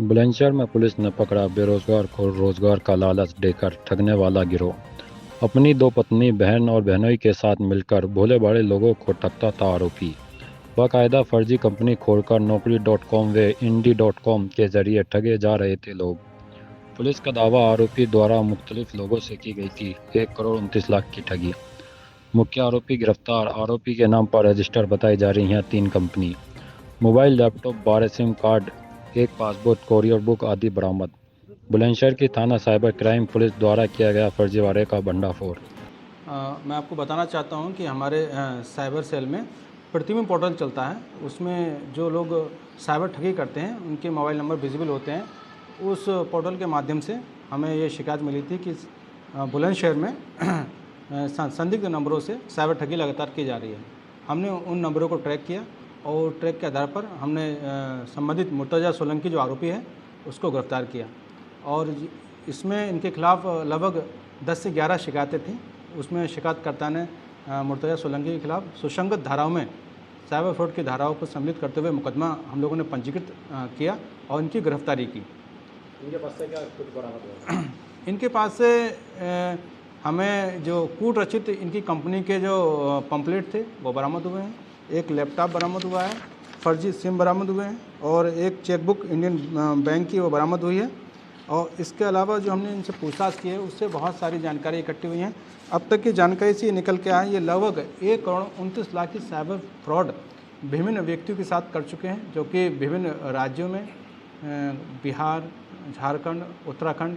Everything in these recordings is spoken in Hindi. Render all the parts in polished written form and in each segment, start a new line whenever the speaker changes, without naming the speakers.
बुलंदशहर में पुलिस ने पकड़ा बेरोजगार को रोजगार का लालच देकर ठगने वाला गिरोह। अपनी दो पत्नी, बहन और बहनोई के साथ मिलकर भोले भाले लोगों को ठगता था आरोपी। बाकायदा फर्जी कंपनी खोलकर नौकरी.com व इंडी.com के जरिए ठगे जा रहे थे लोग। पुलिस का दावा, आरोपी द्वारा मुख्तलिफ लोगों से की गई थी 1 करोड़ 29 लाख की ठगी। मुख्य आरोपी गिरफ्तार। आरोपी के नाम पर रजिस्टर बताई जा रही हैं 3 company. Mobile, laptop, 12 SIM card, एक पासपोर्ट, कोरियर बुक आदि बरामद। बुलंदशहर की थाना साइबर क्राइम पुलिस द्वारा किया गया फर्जीवाड़े का भंडाफोड़।
मैं आपको बताना चाहता हूं कि हमारे साइबर सेल में प्रतिबिंब पोर्टल चलता है। उसमें जो लोग साइबर ठगी करते हैं उनके मोबाइल नंबर विजिबल होते हैं। उस पोर्टल के माध्यम से हमें ये शिकायत मिली थी कि बुलंदशहर में संदिग्ध नंबरों से साइबर ठगी लगातार की जा रही है। हमने उन नंबरों को ट्रैक किया और ट्रैक के आधार पर हमने संबंधित मुर्तज़ा सोलंकी जो आरोपी है उसको गिरफ्तार किया। और इसमें इनके खिलाफ़ लगभग 10 से 11 शिकायतें थीं। उसमें शिकायतकर्ता ने मुर्तज़ा सोलंकी के खिलाफ़ सुसंगत धाराओं में साइबर फ्रॉड की धाराओं को सम्मिलित करते हुए मुकदमा हम लोगों ने पंजीकृत किया और इनकी गिरफ्तारी की।
इनके पास से क्या कुछ बरामद हुआ?
इनके पास से हमें जो कूट रचित इनकी कंपनी के जो पंपलेट थे वो बरामद हुए हैं। एक लैपटॉप बरामद हुआ है, फर्जी सिम बरामद हुए हैं और एक चेकबुक इंडियन बैंक की वो बरामद हुई है। और इसके अलावा जो हमने इनसे पूछताछ की है उससे बहुत सारी जानकारी इकट्ठी हुई हैं। अब तक की जानकारी से ये निकल के आया, ये लगभग 1 करोड़ 29 लाख की साइबर फ्रॉड विभिन्न व्यक्तियों के साथ कर चुके हैं, जो कि विभिन्न राज्यों में बिहार, झारखंड, उत्तराखंड,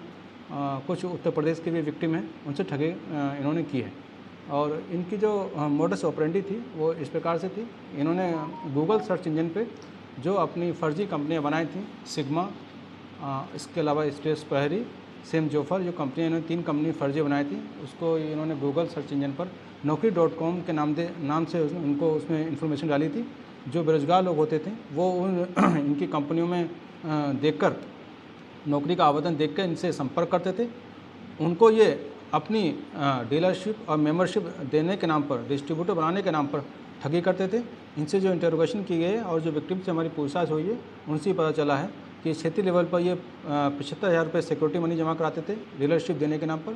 कुछ उत्तर प्रदेश के भी विक्टिम हैं, उनसे ठगी इन्होंने की है। और इनकी जो मोडस ऑपरेंडी थी वो इस प्रकार से थी। इन्होंने गूगल सर्च इंजन पे जो अपनी फर्जी कंपनियां बनाई थी, सिग्मा, इसके अलावा स्टेस पहरी, सेम जोफर, जो कंपनियां इन्होंने 3 कंपनी फर्जी बनाई थी, उसको इन्होंने गूगल सर्च इंजन पर नौकरी.com के नाम से उनको उसमें इन्फॉर्मेशन डाली थी। जो बेरोजगार लोग होते थे वो उन इनकी कंपनियों में देखकर, नौकरी का आवेदन देखकर इनसे संपर्क करते थे। उनको ये अपनी डीलरशिप और मेंबरशिप देने के नाम पर, डिस्ट्रीब्यूटर बनाने के नाम पर ठगी करते थे। इनसे जो इंटरोगेशन की गई है और जो विक्टिम से हमारी पूछताछ हुई है उनसे ही पता चला है कि क्षेत्रीय लेवल पर ये 75,000 रुपये सिक्योरिटी मनी जमा कराते थे डीलरशिप देने के नाम पर।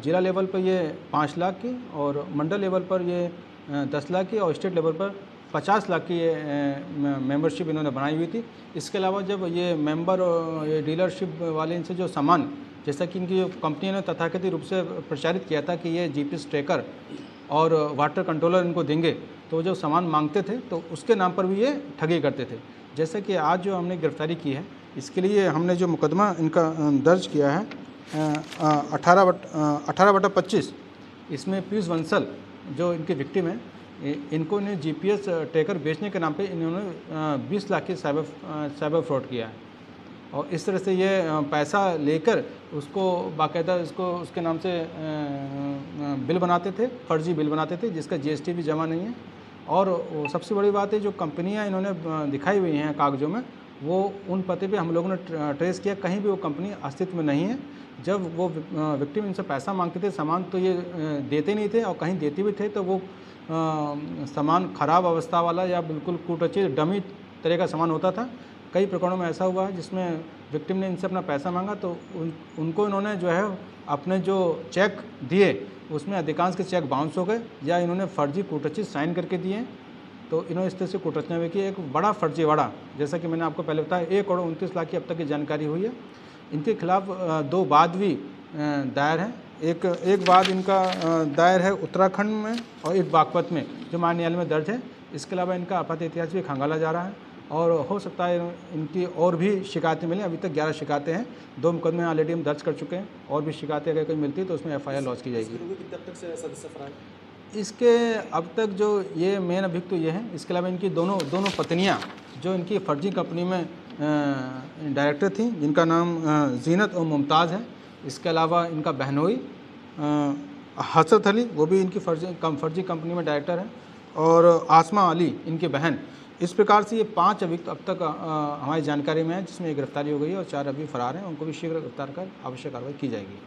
जिला लेवल पर ये 5 लाख की और मंडल लेवल पर ये 10 लाख की और स्टेट लेवल पर 50 लाख की ये मेंबरशिप इन्होंने बनाई हुई थी। इसके अलावा जब ये मेंबर और ये डीलरशिप वाले इनसे जो सामान, जैसा कि इनकी कंपनी ने तथाकथित रूप से प्रचारित किया था कि ये जीपीएस ट्रैकर और वाटर कंट्रोलर इनको देंगे, तो जो सामान मांगते थे तो उसके नाम पर भी ये ठगी करते थे। जैसे कि आज जो हमने गिरफ्तारी की है, इसके लिए हमने जो मुकदमा इनका दर्ज किया है 18/25, इसमें पीयूष बंसल जो इनके विक्टिम हैं, इनको ने जीपीएस ट्रैकर बेचने के नाम पे इन्होंने 20 लाख की साइबर फ्रॉड किया है। और इस तरह से ये पैसा लेकर उसको बाकायदा उसके नाम से बिल बनाते थे, फर्जी बिल बनाते थे, जिसका जीएसटी भी जमा नहीं है। और सबसे बड़ी बात है, जो कंपनियां इन्होंने दिखाई हुई हैं कागज़ों में, वो उन पते पे हम लोगों ने ट्रेस किया, कहीं भी वो कंपनी अस्तित्व में नहीं है। जब वो विक्टिम इनसे पैसा मांगते थे सामान, तो ये देते नहीं थे, और कहीं देते भी थे तो वो सामान ख़राब अवस्था वाला या बिल्कुल कूटरचित डमी तरह का सामान होता था। कई प्रकरणों में ऐसा हुआ है जिसमें विक्टिम ने इनसे अपना पैसा मांगा तो उनको इन्होंने जो है अपने जो चेक दिए उसमें अधिकांश के चेक बाउंस हो गए, या इन्होंने फर्जी कूटरचित साइन करके दिए। तो इन्होंने इस तरह से कूटरचना भी की। एक बड़ा फर्जीवाड़ा, जैसा कि मैंने आपको पहले बताया, 1 करोड़ 29 लाख की अब तक की जानकारी हुई है। इनके खिलाफ 2 वाद भी दायर हैं। एक वाद इनका दायर है उत्तराखंड में और एक बागपत में, जो न्यायालय में दर्ज है। इसके अलावा इनका आपात इतिहास भी खंगाला जा रहा है और हो सकता है इनकी और भी शिकायतें मिलें। अभी तक 11 शिकायतें हैं, 2 मुकदमे ऑलरेडी हम दर्ज कर चुके हैं, और भी शिकायतें अगर कोई मिलती है तो उसमें एफआईआर लॉन्च की जाएगी। इसके अब तक जो ये मेन अभियुक्त तो ये हैं। इसके अलावा इनकी दोनों पत्नियां जो इनकी फर्जी कंपनी में डायरेक्टर थी, जिनका नाम जीनत और मुमताज़ है। इसके अलावा इनका बहनोई हसरत अली, वो भी इनकी फर्जी कंपनी में डायरेक्टर है, और आसमा अली इनकी बहन। इस प्रकार से ये 5 अभियुक्त अब तक हमारी जानकारी में है, जिसमें गिरफ्तारी हो गई है और 4 अभी फरार हैं। उनको भी शीघ्र गिरफ्तार कर आवश्यक कार्रवाई की जाएगी।